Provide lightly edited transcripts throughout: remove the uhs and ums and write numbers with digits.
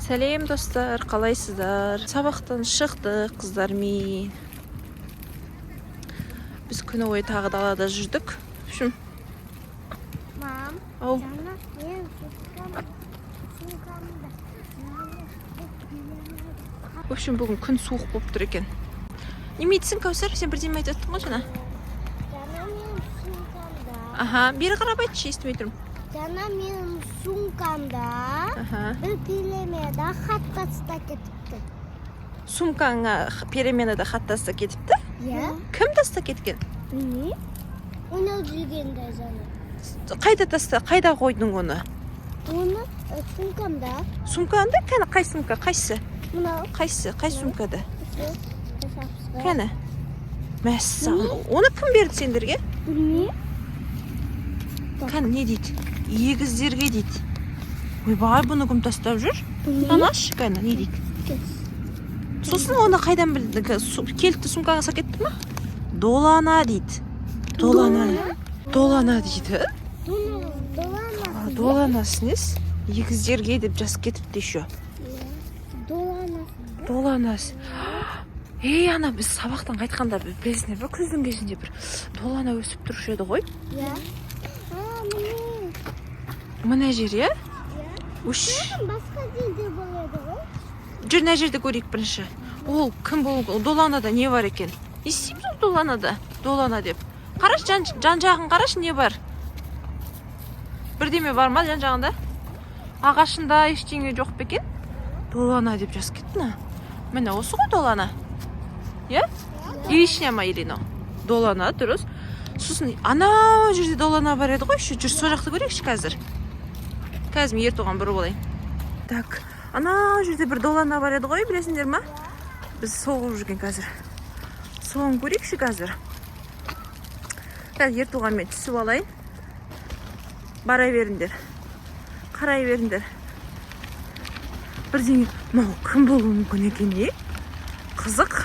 Сәлем достар, қалайсыздар? Сабақтан шықтық қыздармен. Біз күні бойы тағы далада жүрдік. Шын. Мам, Ау. жаңа мен сумкамда. В общем, бүгін күн суық болып тұр екен. Неме айтсың, Кәусар? Сен бірдеме айтып өттің ғой жаңа? Жаңа мен сумкамда. Аха, бері қарап айтшы, естімей тұрмын. Жаңа мен сумкамда Аха. бір пелемеда хат таста кетіпті. Сумкаңа переменада хат таста кетіпті? Иә? Кім таста кеткен? Не? Оны жүргенде жаңа. Қайда қойдың оны? Оны сумкамда. Сумкаңда? Қай сумка? Қайсы? Мынау. Қай сумкада? Кәне? Кәне? Мәссаған. Оны кім берді сендерге? Не? Кәне, не дейді? Егіздерге дейді. Ойбай, бұны кім тастап жүр? Анашы, кәне, не дейді? Сосын оны қайдан білді? Келді сумкаңа кетті ма? Долана дейді. Долана дейді. Доланасыңыз егіздерге деп жас кетіпті еще. Доланас. Ей, ана, біз сабақтан қайтқанда білесіңдер бе, күздің кезінде бір долана өсіп тұрушы еді ғой. Иә. Мына жер, иә? Үш. Басқа жерде болады ғой. Жүр, мына жерді көрейік бірінші. Ол кім бұл? Доланада не бар екен? Не істейміз ол доланада? Долана деп. Қараш, жан жағын қараш, не бар? Бірдеме бар ма жан жағында? Ағашында ештеңе жоқ па екен? Долана деп жаз кетті. Міне осы ғой долана. Иә? Вишня ма Ирино? Долана, дұрыс. Сосын анау жерде долана бар еді ғой. Жүр, сол жақты көрейікші қазір. Қазір мен ертуған бір болайын. Так, анау жерде бір долана бар еді ғой, білесіңдер ма? Біз соғып жүрген қазір. Соғын көрейікші қазір. Қазір ертуған мен түсіп алайын. Барай беріңдер. Қарай беріңдер. Бірдеңе, мынау кім болуы мүмкін екен, не? Қызық.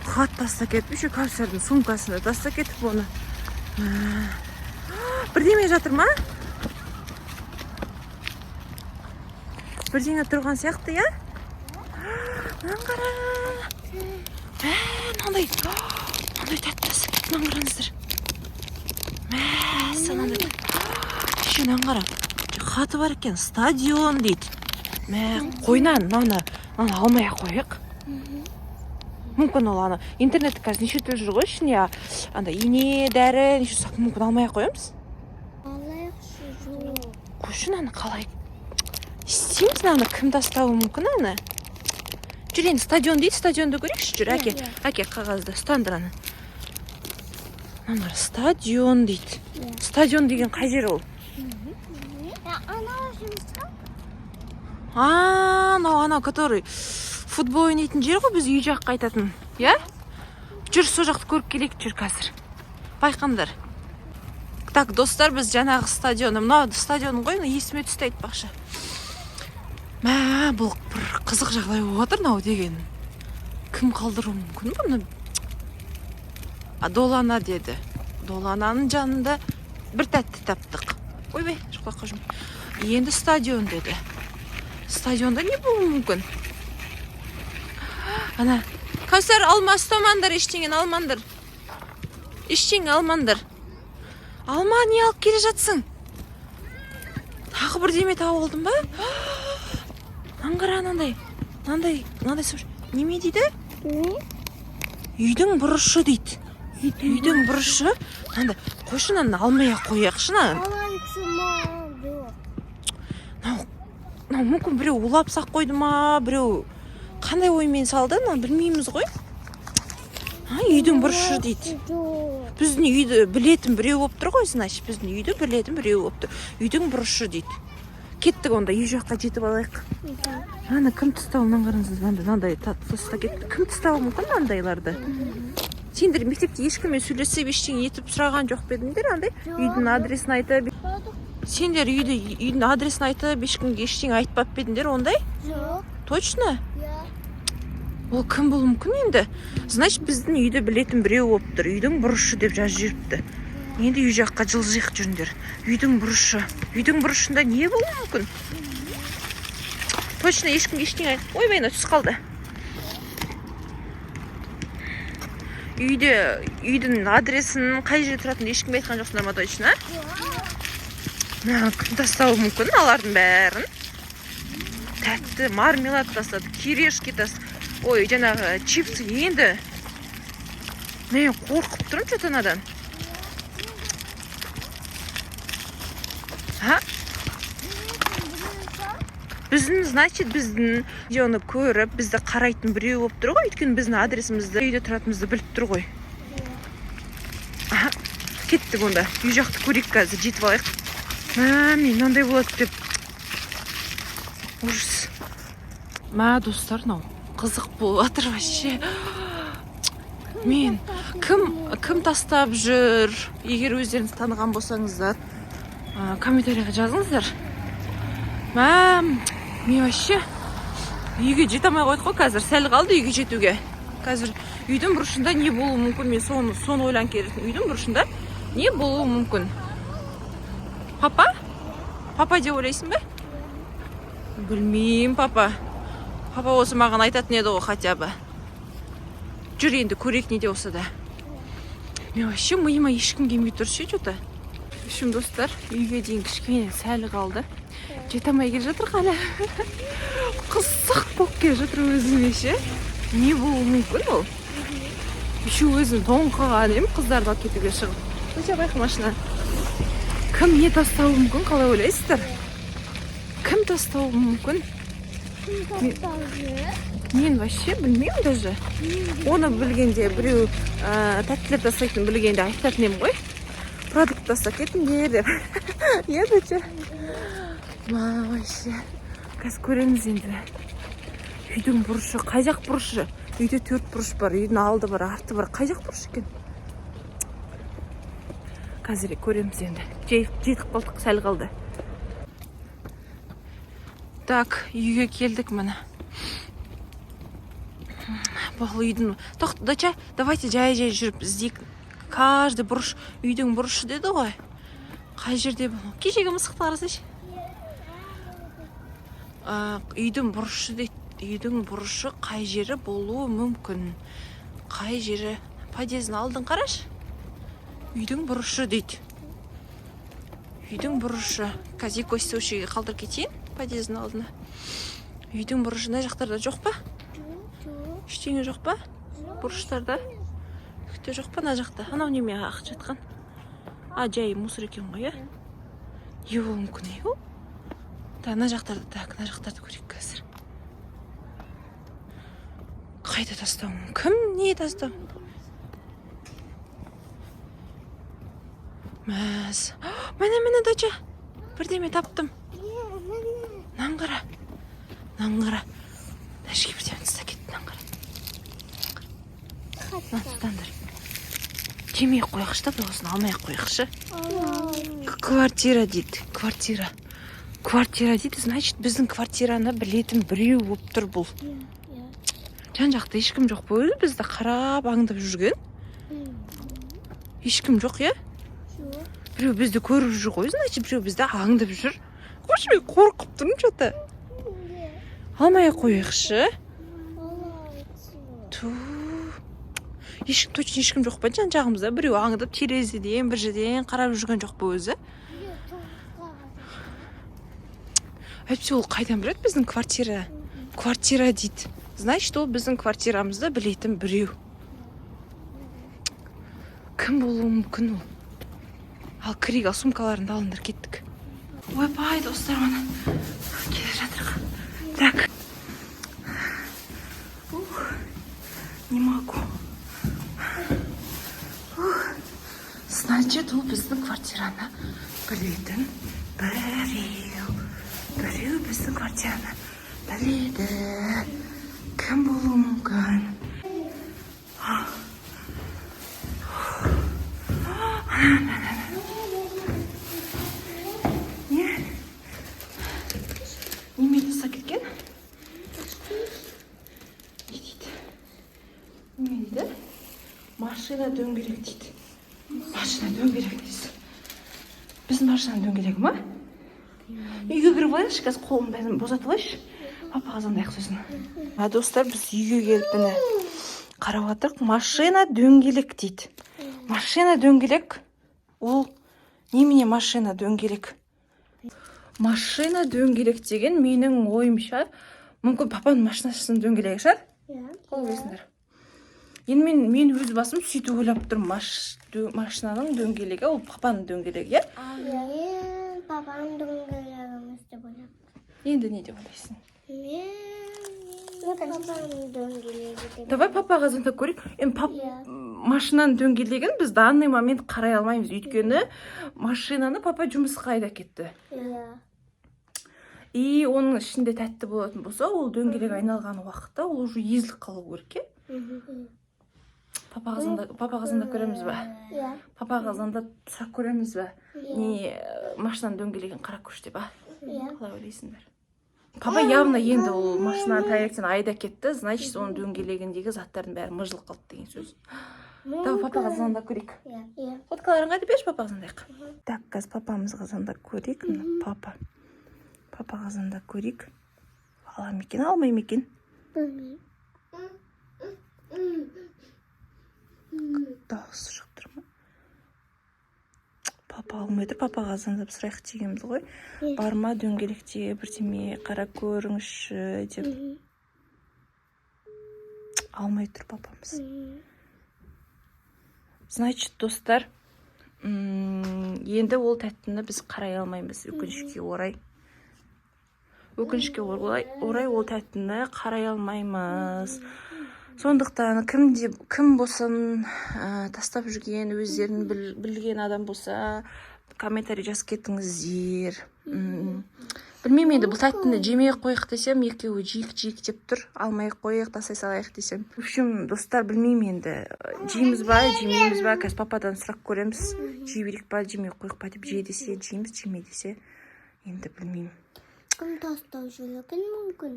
Хат таста кетіп, еще Кәусардың сумкасында таста кетіп оны. Бірдеңе жатыр ма? Бірдеңе тұрған сияқты, я? Мынан қара. Мынандай тәттісі. Мынан қараңыздар. Мынандай. Еще мынан қара. Хаты бар екен, стадион дейді. Қойнан, мына алмай қойық. Мүмкін ол ана интернетті қазір неше түрлі жүр ғой ішіне, анда ине, дәрі, неше сақ мүмкін алмай қоямыз. Алайықшы жоқ. Көшін аны қалай? Істейміз ана кім тастауы мүмкін аны? Жүр енді стадион дейді, стадионды көрейікші жүр, әке қағазды, ұстандыр аны. Мына стадион дейді. Стадион деген қай жер ол? Анау жұмысқа? Анау, который футбол ойнайтын жер ғой, біз үй жаққа қайтатын. Я? Жүр, сол жақты көріп келейік жүр қазір. Байқаңдар. Так, достар, біз жаңағы стадионы, мынау стадионын ғой, есіме түсті айтпақшы. Бұл бір қызық жағдай болып отыр, мынау деген. Кім қалдыруы мүмкін бұны? Долана деді. Долананың жанында бір тәтті таптық. Ойбай, жұқлаққа жүм. Енді стадион деді. Стадионда не болуы мүмкін? Ана, Кәусар, алма ұстамандар, ештеңені алмандар. Ештеңе алмандар. Алма, не алып келе жатсың? Тағы бірдеме тауып алдың ба? Наңғыра, нандай, неме дейді? Үйдің бұрышы дейді. Үйдің бұрышы? Қойшынан алмай қояқшынан. Мүмкін біреу улап сақ қойды ма, біреу қандай оймен салды, білмейміз ғой. Үйдің бұрышы дейді. Біздің үйді білетін біреу болып тұр ғой, значит, біздің үйді білетін біреу болып тұр. Үйдің бұрышы дейді. Кеттік онда, үй жаққа жетіп алайық. Ана, кім тұстауы, мынандай таста кетті. Кім тұстауы мүмкін маңдайларды? Сендер мектепте ешкіммен сөйлесіп, ештеңе етіп сұраған жоқ бедіңдер, андай? Үйдің адресін айтып. Сендер үйдің адресін айтып, ешкімге ештеңе айтпап бедіңдер, ондай? Жоқ. Точно? Ол кім болуы мүмкін енді? Значит, біздің үйді білетін біреу болып тұр. Үйдің бұрышы деп жазып жүріпті. Енді үй жаққа жылжиық жүріңдер. Үйдің бұрышы. Үйдің бұрышында не болуы мүмкін? точно ешкімге ештеңе ойбайына түсіп қалды. Үйдің адресін, қай жерде тұратынын ешкімге айтқан жоқсыңдар ма точно? Кім тастауы мүмкін алардың бәрін? Тәтті мармелад тастады, кирешки тастады. Ой, жаңағы чипсы енді. Мен қорқып тұрмын что-то Біздің, значит, біздің видеоны көріп, бізді қарайтын біреу болып тұр ғой. Өйткені біздің адресімізді, үйде тұратынымызды біліп тұр ғой. Кеттік онда. Үй жақты көрейік қазір, жетіп алайық. Мен мынандай болады деп. Ужас. Достар, қызық болып жатыр вообще. Мен кім тастап жүр? Егер өздеріңіз таныған болсаңыздар, комментарийға жазыңыздар. Мен вообще үйге жете алмай қойдық қой қазір. Сәл қалды үйге жетуге. Қазір үйдің бұрышында не болуы мүмкін? Мен соны ойлан керетін. Үйдің бұрышында не болуы мүмкін? Папа? Папа деп ойлайсың ба? Білмеймін, папа. Папа осы маған айтатын еді ғой хотя бы. Жүр енді көрейік неде болса да. Мен вообще миыма ешкім келмей тұр ше что-то. Үшім достар, үйге дейін кішкене сәл қалды. Жете алмай келе жатыр қалай. Қызық болып келе жатыр өзіме ше. Не болуы мүмкін ол? Еще өзім тоңқыған ем қыздарды алып кетуге шығып. Өте байқы машина. Кім не тастауы мүмкін, қалай ойлайсыздар? Кім тастауы мүмкін? Мен вообще білмеймін даже. Оны білгенде біреу тәттілер тастайтын білгенде айтатын ем ғой. Продукт тастап кетіңдер деп. Еді че? Вообще. Қазір көреміз енді. Үйдің бұрышы, қай жақ бұрышы? Үйде 4 бұрыш бар, үйдің алды бар, арты бар. Қай жақ бұрыш екен? Қазір көреміз енді. Жетіп қалдық, сәл қалды. Так, үйге келдік міне. Бұл үйдің... Дача, давайте жай-жай жүріп іздейік. Каждый бұрыш, үйдің бұрышы деді ғой. Қай жерде бұл? Кешегі мысықты қарасайшы. Үйдің бұрышы дейді. Үйдің бұрышы қай жері болуы мүмкін? Қай жері? Подъездің алдын қараш. Үйдің бұрышы дейді. Үйдің бұрышы. Қазір көсті өшеге қалдыр кетейін. Подъездің алдына. Үйдің бұрышында жақтарда жоқ па? Ештеңе жоқ па? Бұрыштарда? Күтте жоқ па на жақта? Анау неме ақ жатқан? Жай мусор екен ғой, е? Е ол мүмкін, е? На жақтарды көрейік қазір. Қайда тастау? Кім не тастау? Міне дача. Бірдеме таптым. Наңғара. Нәшке бірдеме тұста кетті, наңғара. Тұстандар. Жемей қойықшы да, осыны алмай қойықшы. Квартира дейді. Квартира дейді, значит, біздің квартираны білетін біреу болып тұр бұл. Жан жақта ешкім жоқ бұл, бізді қарап аңдып жүрген. Ешкім жоқ, е? Біреу бізді көріп жүр ғой, значит, біреу бізді аңдып жүр. Қош, мен қорқып тұрмын что-то. Алмай қойықшы. Точно ешкім жоқ па жан жағымызда? Біреу аңдып терезеден, бір жерден қарап жүрген жоқ па өзі? Әйтпесе ол қайдан біледі біздің квартира дейді. Значит, ол біздің квартирамызды білетін біреу. Кім болуы мүмкін ол? Ал кірейік, ал сумкаларында алыңдар, кеттік. Ойбай, достар, мана келе жатырық. Так. Не могу. Значит, ол біздің квартираны білетін біреу біздің квартираны біледі. Кім болуы мүмкін? Неме тастап кеткен? Не дейді? Неме дейді? Машина дөңгелек дейді. Машина дөңгелек дейсі. Біздің машина дөңгелек ма? Үйге кіріп алайыншы, қазір қолым бәрін босатып алайыншы. папаға звондайық сосын. Достар, біз үйге келіп міне қарап отырық. Машина дөңгелек дейді. Машина дөңгелек. Ол немене машина дөңгелек? Машина дөңгелек деген менің ойымша, мүмкін папаның машинасының дөңгелегі шығар? Қол білесіңдер. Енді мен өз басым сөйтіп ойлап тұрмын. Машинаның дөңгелегі ол папаның дөңгелегі, Мен папаның дөңгелегіміз деп ойлап. Енді не деп ойлайсың? Мен папаның дөңгелегі деп. Давай папаға звондап көрейік. Машинаның дөңгелегін біз данный момент қарай алмаймыз. Өйткені машинаны папа жұмысқа айдап кетті. И оның ішінде тәтті болатын болса, ол дөңгелек айналған уақытта ол уже езіліп қалу керек. Папаға звондап көреміз ба? Папаға звондап сұрақ көреміз ба? Не машинаның дөңгелегін қарап көрші деп, қалай ойлайсыңдар? Папа явно енді ол машинаны таңертең айдап кетті, значит, оның дөңгелегіндегі заттардың бәрі мыжылып қалды деген сөз. Давай папаға звондап көрейік. Фоткаларыңа деп берші, папаға звондайық. Так, қазір папамызға звондап көрейік. Папаға звондап көрейік. Ала ма екен, алмай ма екен? Дауысы шығып тұр ма? Папа алмай тұр, папаға звондап сұрайық дегенбіз ғой. Бар ма дөңгелекте бірдеме қарап көріңізші деп. Алмай тұр папамыз. Значит, достар, енді ол тәттіні біз қарай алмаймыз, өкінішке орай. Өкінішке орай ол тәттіні қарай алмаймыз. Сондықтан кім болсын тастап жүрген, өздерін білген адам болса, комментарий жазып кетіңіздер. Білмеймін енді, бұл тәттіні жемей қойық десем, екеуі жиік деп тұр. Алмай қойық, тастай салайық десем. В общем, достар, білмеймін енді. Жейміз ба, жемейміз ба, қазір пападан сұрақ көреміз. Жей берейік па, жемей қойық па деп, жей десе, жейміз, жемей десе. Енді білмеймін. Кім тастау жүрген мүмкін?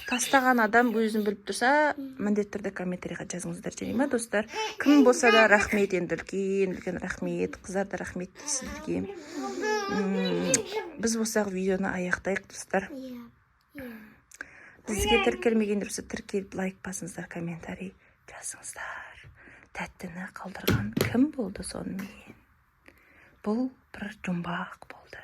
Тастаған адам өзін біліп тұрса, міндетті түрде комментарийға жазыңыздар, және ма, достар? Кім болса да рахмет, енді үлкен рахмет, қыздар да рахмет сіздерге. Біз болсақ видеоны аяқтайық, достар. Бізге тіркелмегендер болса, тіркеліп лайк басыңыздар, комментарий жазыңыздар. Тәттіні қалдырған кім болды сонымен? Бұл бір жұмбақ болды.